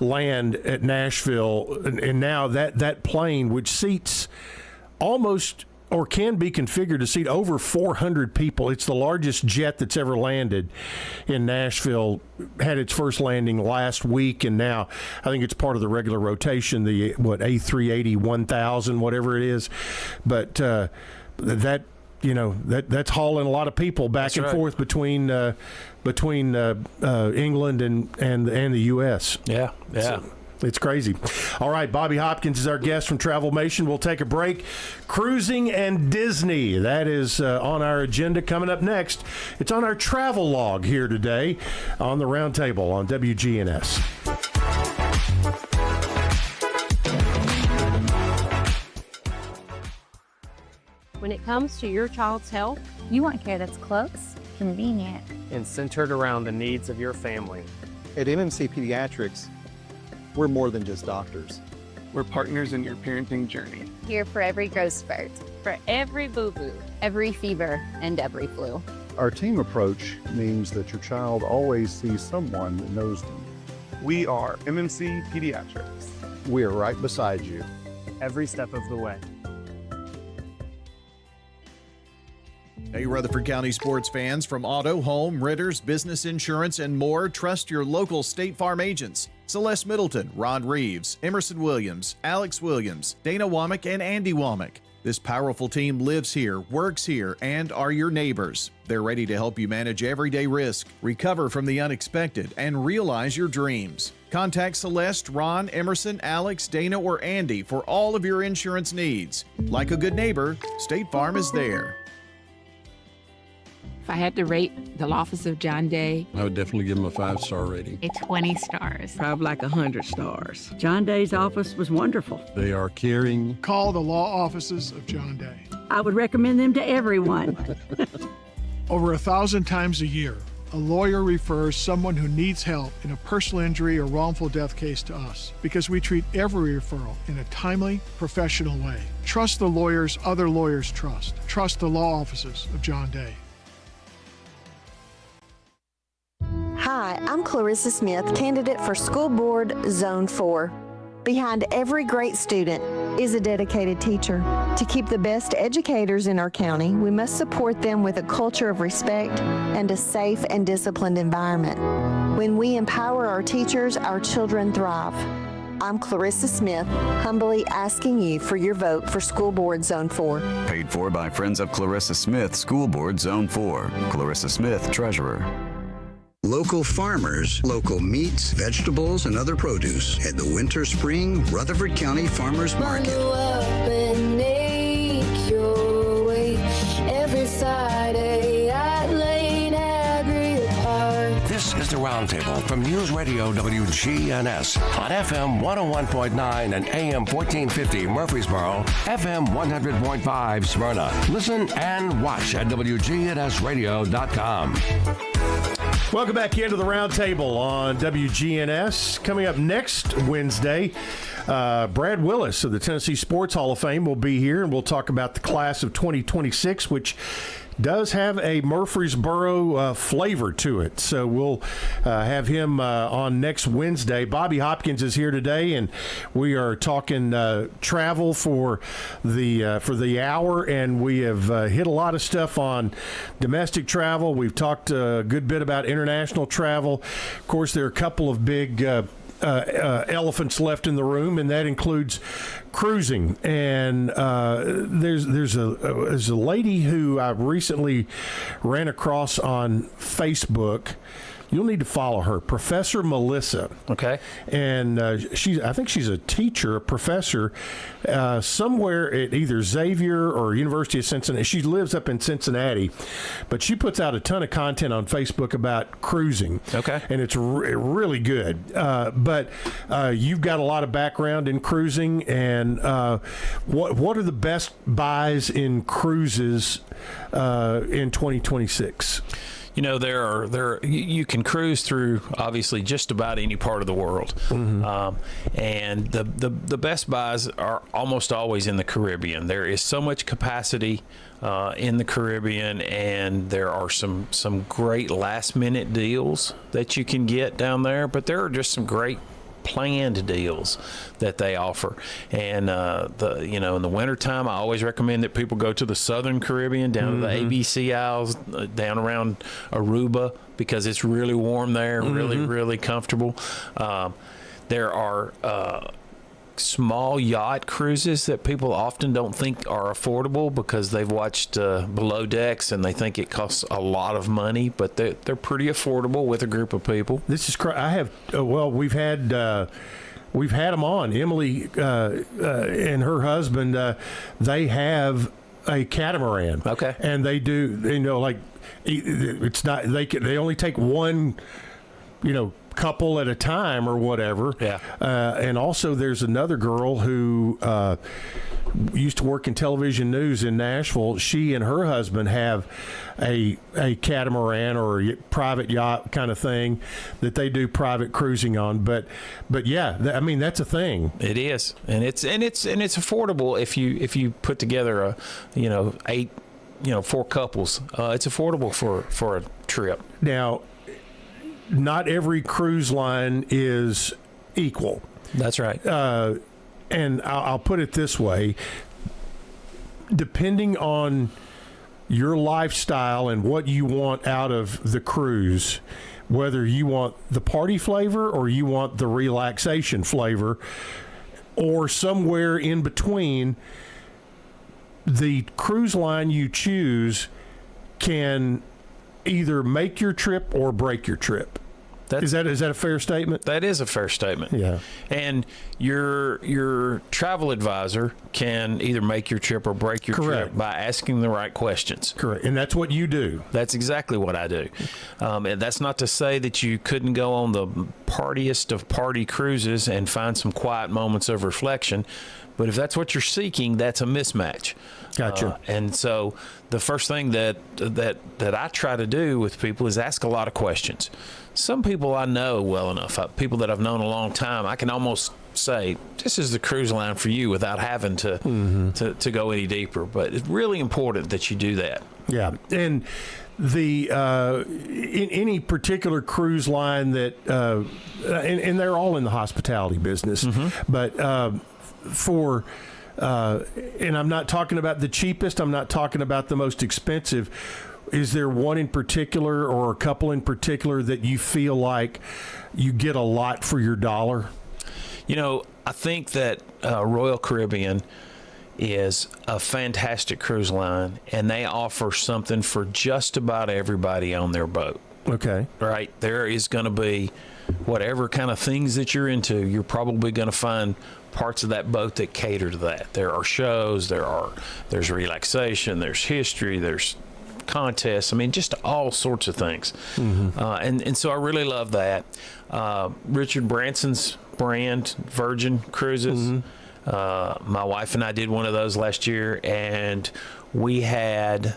Speaker 1: land at Nashville, and now that plane, which seats almost or can be configured to seat over 400 people. It's the largest jet that's ever landed in Nashville. Had its first landing last week, and now I think it's part of the regular rotation, the A380 1000, whatever it is. But that's hauling a lot of people back and forth between England and the U.S.
Speaker 2: Yeah.
Speaker 1: So, it's crazy. All right, Bobby Hopkins is our guest from Travelmation. We'll take a break. Cruising and Disney, that is on our agenda coming up next. It's on our travel log here today on the Roundtable on WGNS.
Speaker 3: When it comes to your child's health,
Speaker 4: you want care that's close, convenient,
Speaker 7: and centered around the needs of your family.
Speaker 8: At MMC Pediatrics, we're more than just doctors.
Speaker 9: We're partners in your parenting journey.
Speaker 4: Here for every growth spurt,
Speaker 3: for every boo-boo,
Speaker 4: every fever, and every flu.
Speaker 5: Our team approach means that your child always sees someone that knows them.
Speaker 9: We are MMC Pediatrics.
Speaker 5: We are right beside you.
Speaker 7: Every step of the way.
Speaker 19: Hey, Rutherford County sports fans, from auto, home, renters, business insurance, and more, trust your local State Farm agents. Celeste Middleton, Rod Reeves, Emerson Williams, Alex Williams, Dana Womack, and Andy Womack. This powerful team lives here, works here, and are your neighbors. They're ready to help you manage everyday risk, recover from the unexpected, and realize your dreams. Contact Celeste, Ron, Emerson, Alex, Dana, or Andy for all of your insurance needs. Like a good neighbor, State Farm is there.
Speaker 22: If I had to rate the office of John Day,
Speaker 23: I would definitely give him a 5-star rating.
Speaker 27: A 20 stars.
Speaker 25: Probably like 100 stars. John Day's office was wonderful.
Speaker 23: They are caring.
Speaker 24: Call the law offices of John Day.
Speaker 25: I would recommend them to everyone.
Speaker 24: Over 1,000 times a year, a lawyer refers someone who needs help in a personal injury or wrongful death case to us because we treat every referral in a timely, professional way. Trust the lawyers other lawyers trust. Trust the law offices of John Day.
Speaker 6: Hi, I'm Clarissa Smith, candidate for School Board Zone 4. Behind every great student is a dedicated teacher. To keep the best educators in our county, we must support them with a culture of respect and a safe and disciplined environment. When we empower our teachers, our children thrive. I'm Clarissa Smith, humbly asking you for your vote for School Board Zone 4.
Speaker 10: Paid for by Friends of Clarissa Smith, School Board Zone 4. Clarissa Smith, Treasurer.
Speaker 12: Local farmers, local meats, vegetables, and other produce at the Winter Spring Rutherford County Farmers Market.
Speaker 13: And make your way every Friday at Lane Agri Park.
Speaker 11: This is the Roundtable from News Radio WGNS on FM 101.9 and AM 1450 Murfreesboro, FM 100.5 Smyrna. Listen and watch at WGNSradio.com.
Speaker 1: Welcome back into the Roundtable on WGNS. Coming up next Wednesday, Brad Willis of the Tennessee Sports Hall of Fame will be here, and we'll talk about the class of 2026, which does have a Murfreesboro flavor to it. So we'll have him on next Wednesday. Bobby Hopkins is here today, and we are talking travel for the hour, and we have hit a lot of stuff on domestic travel. We've talked a good bit about international travel. Of course, there are a couple of big elephants left in the room, and that includes cruising. And there's a lady who I recently ran across on Facebook. You'll need to follow her, Professor Melissa.
Speaker 2: Okay.
Speaker 1: And I think she's a teacher, a professor, somewhere at either Xavier or University of Cincinnati. She lives up in Cincinnati, but she puts out a ton of content on Facebook about cruising.
Speaker 2: Okay.
Speaker 1: And it's really good. But you've got a lot of background in cruising, and what are the best buys in cruises in 2026?
Speaker 2: You know, you can cruise through obviously just about any part of the world, and the best buys are almost always in the Caribbean. There is so much capacity in the Caribbean, and there are some great last minute deals that you can get down there. But there are just some great planned deals that they offer. And in the wintertime, I always recommend that people go to the Southern Caribbean, down to the ABC Isles, down around Aruba, because it's really warm there, really comfortable. There are small yacht cruises that people often don't think are affordable because they've watched Below Decks and they think it costs a lot of money, but they're pretty affordable with a group of people.
Speaker 1: This is I have we've had them on. Emily and her husband, they have a catamaran.
Speaker 2: Okay.
Speaker 1: And they do, like, it's not, they only take one, couple at a time or whatever.
Speaker 2: Yeah.
Speaker 1: And also there's another girl who used to work in television news in Nashville. She and her husband have a catamaran or a private yacht kind of thing that they do private cruising on. But yeah, that's a thing.
Speaker 2: It is, and it's affordable if you put together a 4 couples. It's affordable for a trip.
Speaker 1: Now, not every cruise line is equal.
Speaker 2: That's right.
Speaker 1: And I'll put it this way. Depending on your lifestyle and what you want out of the cruise, whether you want the party flavor or you want the relaxation flavor or somewhere in between, the cruise line you choose can either make your trip or break your trip. Is that a fair statement?
Speaker 2: That is a fair statement.
Speaker 1: Yeah.
Speaker 2: And your travel advisor can either make your trip or break your trip by asking the right questions.
Speaker 1: Correct. And that's what you do.
Speaker 2: That's exactly what I do. And that's not to say that you couldn't go on the partiest of party cruises and find some quiet moments of reflection. But if that's what you're seeking, that's a mismatch.
Speaker 1: Gotcha.
Speaker 2: And so the first thing that I try to do with people is ask a lot of questions. Some people I know well enough, people that I've known a long time, I can almost say, this is the cruise line for you without having to go any deeper. But it's really important that you do that.
Speaker 1: Yeah. And the in any particular cruise line that and they're all in the hospitality business, but and I'm not talking about the cheapest, I'm not talking about the most expensive. Is there one in particular or a couple in particular that you feel like you get a lot for your dollar?
Speaker 2: I think that Royal Caribbean is a fantastic cruise line, and they offer something for just about everybody on their boat.
Speaker 1: Okay.
Speaker 2: Right? There is going to be whatever kind of things that you're into, you're probably going to find parts of that boat that cater to that. There are shows, there's relaxation, there's history, there's contests. Just all sorts of things. And so I really love that. Richard Branson's brand, Virgin Cruises. My wife and I did one of those last year, and we had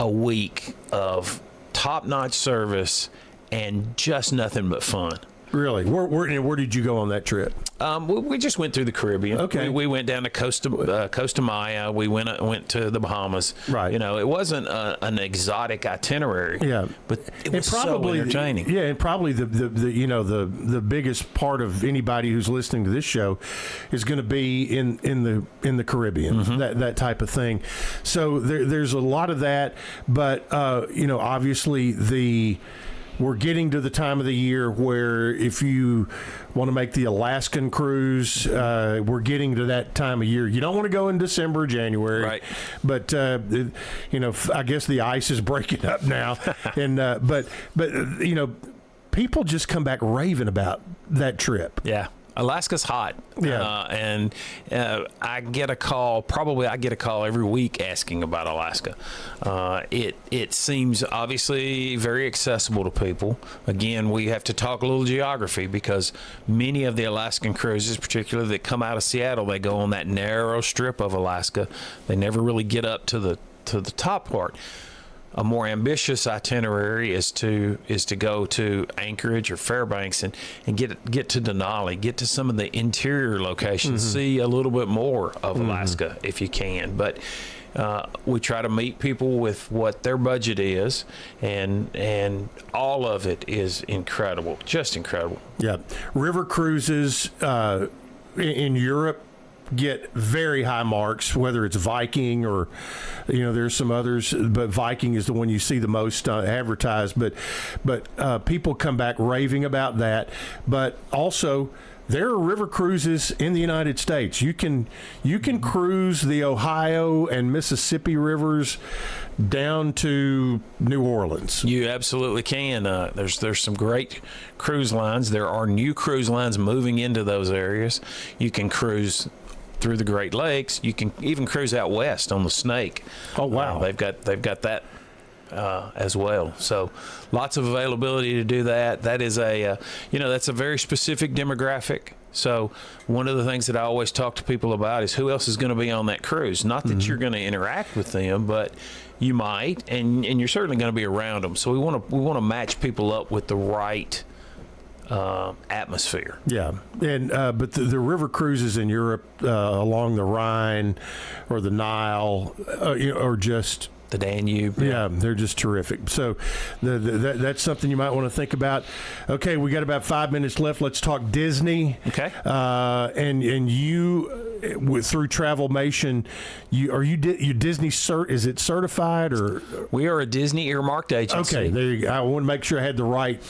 Speaker 2: a week of top-notch service and just nothing but fun.
Speaker 1: Really? Where did you go on that trip?
Speaker 2: We just went through the Caribbean.
Speaker 1: Okay.
Speaker 2: We went down to Costa Maya. We went to the Bahamas.
Speaker 1: Right.
Speaker 2: It wasn't an exotic itinerary.
Speaker 1: Yeah.
Speaker 2: But it was probably so entertaining.
Speaker 1: Yeah, and probably the biggest part of anybody who's listening to this show is going to be in the Caribbean. That type of thing. So there's a lot of that, but obviously we're getting to the time of the year where if you want to make the Alaskan cruise, we're getting to that time of year. You don't want to go in December, January,
Speaker 2: right?
Speaker 1: But I guess the ice is breaking up now, and but people just come back raving about that trip.
Speaker 2: Yeah. Alaska's hot.
Speaker 1: Yeah.
Speaker 2: And I get a call every week asking about Alaska. It seems obviously very accessible to people. Again, we have to talk a little geography because many of the Alaskan cruises, particularly that come out of Seattle, they go on that narrow strip of Alaska. They never really get up to the top part. A more ambitious itinerary is to go to Anchorage or Fairbanks and get to Denali, get to some of the interior locations, see a little bit more of Alaska if you can. But we try to meet people with what their budget is, and all of it is incredible, just incredible.
Speaker 1: Yeah, river cruises in Europe get very high marks, whether it's Viking or, there's some others, but Viking is the one you see the most advertised. But people come back raving about that. But also, there are river cruises in the United States. You can cruise the Ohio and Mississippi rivers down to New Orleans.
Speaker 2: You absolutely can. There's some great cruise lines. There are new cruise lines moving into those areas. You can cruise through the Great Lakes. You can even cruise out west on the Snake.
Speaker 1: Oh wow!
Speaker 2: They've got that as well. So lots of availability to do that. That is that's a very specific demographic. So one of the things that I always talk to people about is who else is going to be on that cruise. Not that you're going to interact with them, but you might, and you're certainly going to be around them. So we want to match people up with the right atmosphere.
Speaker 1: Yeah, and but the river cruises in Europe along the Rhine or the Nile or just
Speaker 2: the Danube.
Speaker 1: Yeah, they're just terrific. So that's something you might want to think about. Okay, we got about 5 minutes left. Let's talk Disney.
Speaker 2: Okay.
Speaker 1: And you through Travelmation, you Disney is it certified or?
Speaker 2: We are a Disney earmarked agency.
Speaker 1: Okay, there you go. I want to make sure I had the right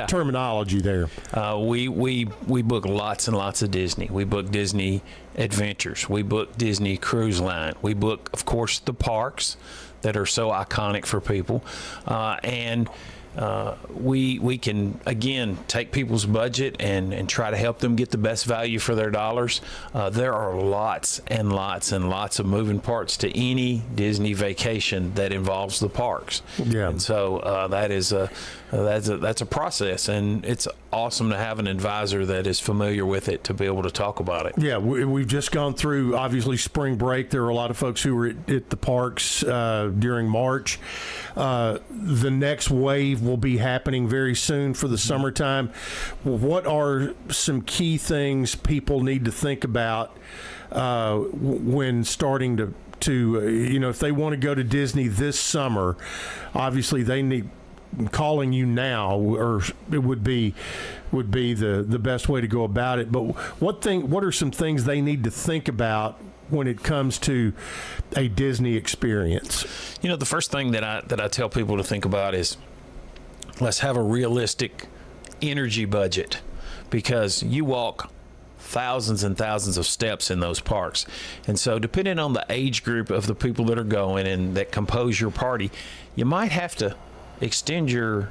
Speaker 1: terminology there.
Speaker 2: We book lots and lots of Disney. We book Disney Adventures. We book Disney Cruise Line. We book, of course, the parks that are so iconic for people, and we can again take people's budget and try to help them get the best value for their dollars. There are lots and lots and lots of moving parts to any Disney vacation that involves the parks.
Speaker 1: Yeah,
Speaker 2: and so that's a process, and it's awesome to have an advisor that is familiar with it to be able to talk about it.
Speaker 1: Yeah, we've just gone through, obviously, spring break. There were a lot of folks who were at the parks during March. The next wave will be happening very soon for the summertime. What are some key things people need to think about when starting to if they want to go to Disney this summer? Obviously, they need calling you now, or it would be the best way to go about it. But what are some things they need to think about when it comes to a Disney experience?
Speaker 2: The first thing that I tell people to think about is let's have a realistic energy budget, because you walk thousands and thousands of steps in those parks. And so depending on the age group of the people that are going and that compose your party, you might have to extend your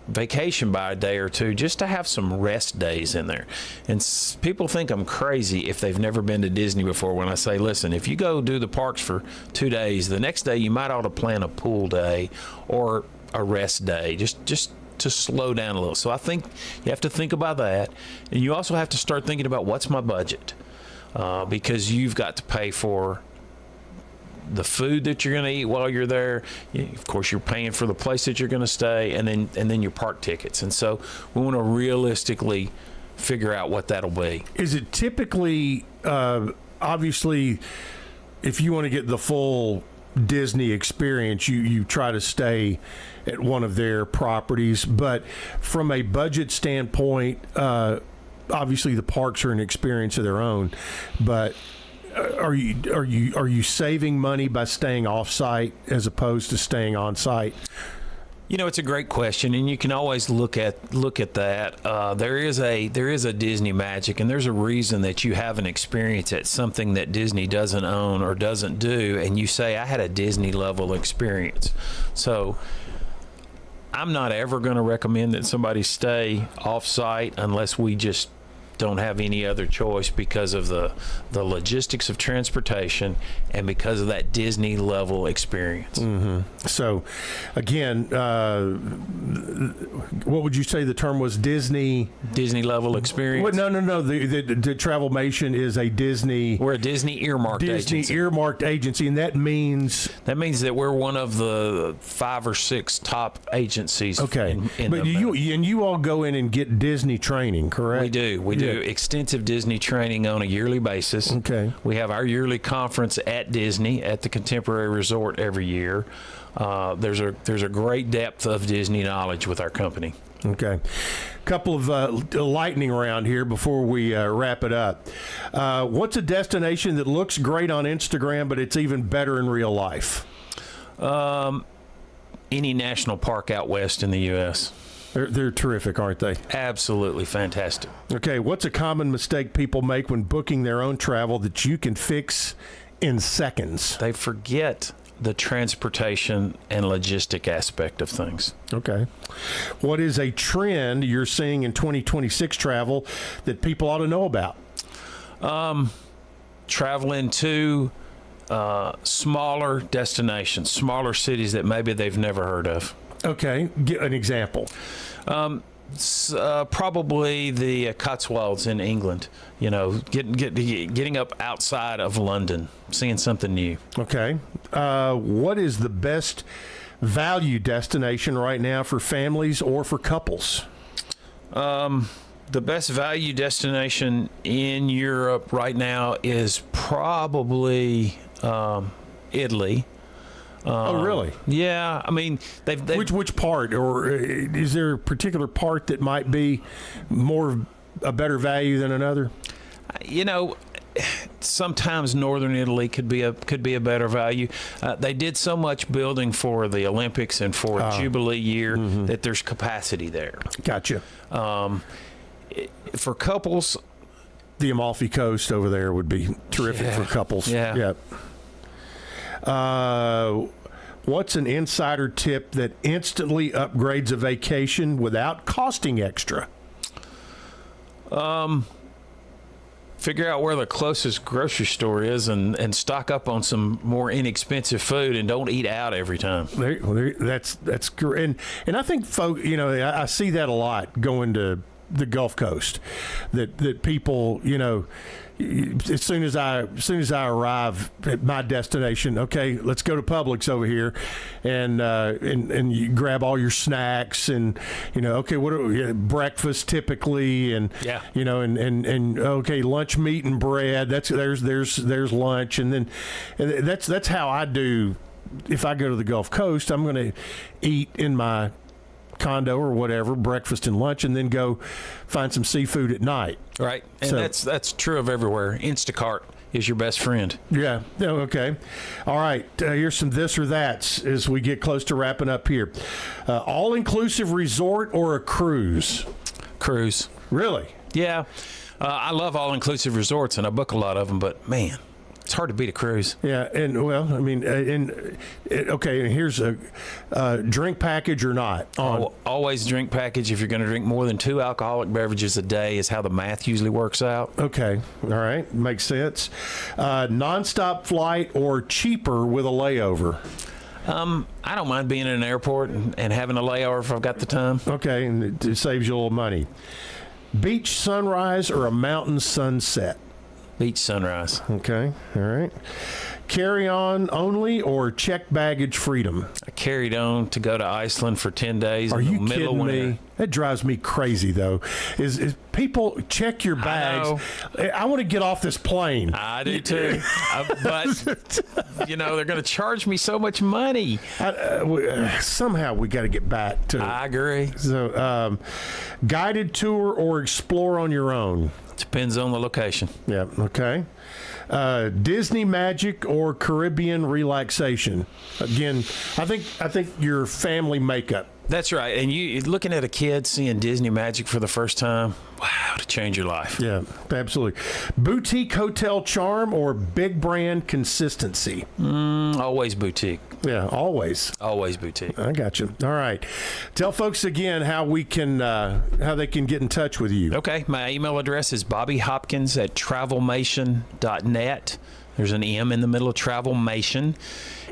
Speaker 2: vacation by a day or two just to have some rest days in there. And people think I'm crazy if they've never been to Disney before when I say, listen, if you go do the parks for 2 days, the next day you might ought to plan a pool day or a rest day, just to slow down a little. So I think you have to think about that, and you also have to start thinking about what's my budget, because you've got to pay for the food that you're going to eat while you're there. Of course, you're paying for the place that you're going to stay, and then your park tickets. And so we want to realistically figure out what that'll be.
Speaker 1: Is it typically, obviously, if you want to get the full Disney experience, you try to stay at one of their properties, but from a budget standpoint, obviously the parks are an experience of their own, but are you saving money by staying off-site as opposed to staying on-site?
Speaker 2: It's a great question, and you can always look at that. There is a Disney magic, and there's a reason that you have an experience at something that Disney doesn't own or doesn't do, and you say, I had a Disney level experience. So I'm not ever going to recommend that somebody stay off-site unless we just don't have any other choice because of the logistics of transportation and because of that Disney level experience.
Speaker 1: Mm-hmm. So again, what would you say the term was? Disney
Speaker 2: level experience?
Speaker 1: Well, no. The Travelmation is a Disney.
Speaker 2: We're a Disney earmarked
Speaker 1: agency, and that means
Speaker 2: that we're one of the 5 or 6 top agencies.
Speaker 1: Okay, but you all go in and get Disney training, correct?
Speaker 2: We do. do extensive Disney training on a yearly basis.
Speaker 1: Okay.
Speaker 2: We have our yearly conference at Disney at the Contemporary Resort every year. There's a great depth of Disney knowledge with our company.
Speaker 1: Okay. Couple of lightning round here before we wrap it up. What's a destination that looks great on Instagram, but it's even better in real life?
Speaker 2: Any national park out west in the U.S.
Speaker 1: They're terrific, aren't they?
Speaker 2: Absolutely fantastic.
Speaker 1: Okay. What's a common mistake people make when booking their own travel that you can fix in seconds?
Speaker 2: They forget the transportation and logistic aspect of things.
Speaker 1: Okay. What is a trend you're seeing in 2026 travel that people ought to know about?
Speaker 2: Traveling to smaller destinations, smaller cities that maybe they've never heard of.
Speaker 1: Okay. Get an example.
Speaker 2: Probably the Cotswolds in England. You know, getting up outside of London, seeing something new.
Speaker 1: Okay. What is the best value destination right now for families or for couples?
Speaker 2: The best value destination in Europe right now is probably Italy.
Speaker 1: Oh, really?
Speaker 2: Yeah. I mean, they've
Speaker 1: which part, or is there a particular part that might be a better value than another?
Speaker 2: You know, sometimes northern Italy could be a better value. They did so much building for the Olympics and for Jubilee year that there's capacity there.
Speaker 1: Gotcha.
Speaker 2: For couples,
Speaker 1: the Amalfi Coast over there would be terrific for couples.
Speaker 2: Yeah.
Speaker 1: What's an insider tip that instantly upgrades a vacation without costing extra?
Speaker 2: Figure out where the closest grocery store is and stock up on some more inexpensive food and don't eat out every time.
Speaker 1: That's great. And I think I see that a lot going to the Gulf Coast, that people, as soon as I arrive at my destination, okay, let's go to Publix over here, and you grab all your snacks, and okay, breakfast typically, and and okay, lunch meat and bread. There's lunch, and that's how I do. If I go to the Gulf Coast, I'm going to eat in my condo or whatever, breakfast and lunch, and then go find some seafood at night.
Speaker 2: Right, and that's true of everywhere. Instacart is your best friend.
Speaker 1: Yeah. Okay. All right. Here's some this or that's as we get close to wrapping up here. All-inclusive resort or a cruise?
Speaker 2: Cruise.
Speaker 1: Really?
Speaker 2: Yeah. I love all-inclusive resorts, and I book a lot of them, but man, it's hard to beat a cruise.
Speaker 1: Yeah, and well, I mean, okay, here's a drink package or not.
Speaker 2: Always drink package. If you're going to drink more than 2 alcoholic beverages a day is how the math usually works out.
Speaker 1: Okay, all right, makes sense. Nonstop flight or cheaper with a layover?
Speaker 2: I don't mind being in an airport and having a layover if I've got the time.
Speaker 1: Okay, and it saves you a little money. Beach sunrise or a mountain sunset?
Speaker 2: Beach sunrise.
Speaker 1: Okay, all right. Carry-on only or checked baggage freedom?
Speaker 2: I carried on to go to Iceland for 10 days
Speaker 1: Are
Speaker 2: in the
Speaker 1: you
Speaker 2: middle of winter.
Speaker 1: Me? That drives me crazy, though. Is people check your bags? I want to get off this plane.
Speaker 2: I do, too. But, they're going to charge me so much money.
Speaker 1: Somehow we got to get back to...
Speaker 2: I agree.
Speaker 1: So, guided tour or explore on your own?
Speaker 2: Depends on the location.
Speaker 1: Yeah, okay. Disney magic or Caribbean relaxation? Again, I think your family makeup.
Speaker 2: That's right. And you looking at a kid seeing Disney magic for the first time, wow, to change your life.
Speaker 1: Yeah, absolutely. Boutique hotel charm or big brand consistency?
Speaker 2: Always boutique.
Speaker 1: Yeah, always.
Speaker 2: Always boutique.
Speaker 1: I got you. All right. Tell folks again how they can get in touch with you.
Speaker 2: Okay. My email address is bobbyhopkins@travelmation.net. There's an M in the middle of Travelmation.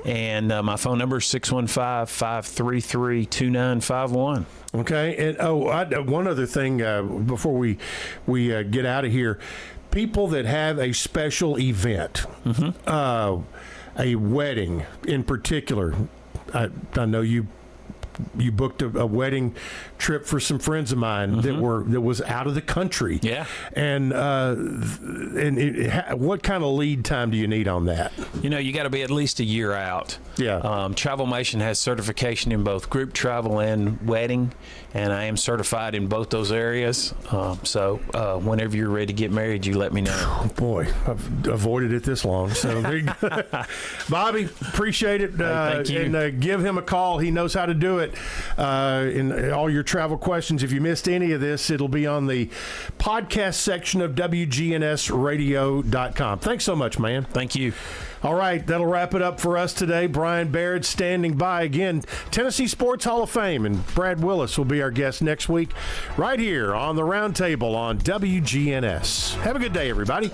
Speaker 2: And my phone number is 615-533-2951.
Speaker 1: Okay. And one other thing before we get out of here. People that have a special event, a wedding in particular, I know you you booked a wedding trip for some friends of mine that was out of the country.
Speaker 2: Yeah.
Speaker 1: And what kind of lead time do you need on that?
Speaker 2: You got to be at least a year out.
Speaker 1: Yeah.
Speaker 2: Travelmation has certification in both group travel and wedding, and I am certified in both those areas. So whenever you're ready to get married, you let me know.
Speaker 1: Oh, boy, I've avoided it this long. So there you go. Bobby, appreciate it.
Speaker 2: Thank you.
Speaker 1: And give him a call. He knows how to do it. In all your travel questions, if you missed any of this, it'll be on the podcast section of WGNSradio.com. Thanks so much, man.
Speaker 2: Thank you.
Speaker 1: All right, that'll wrap it up for us today. Brian Baird standing by again. Tennessee Sports Hall of Fame, and Brad Willis will be our guest next week right here on the Roundtable on WGNS. Have a good day, everybody.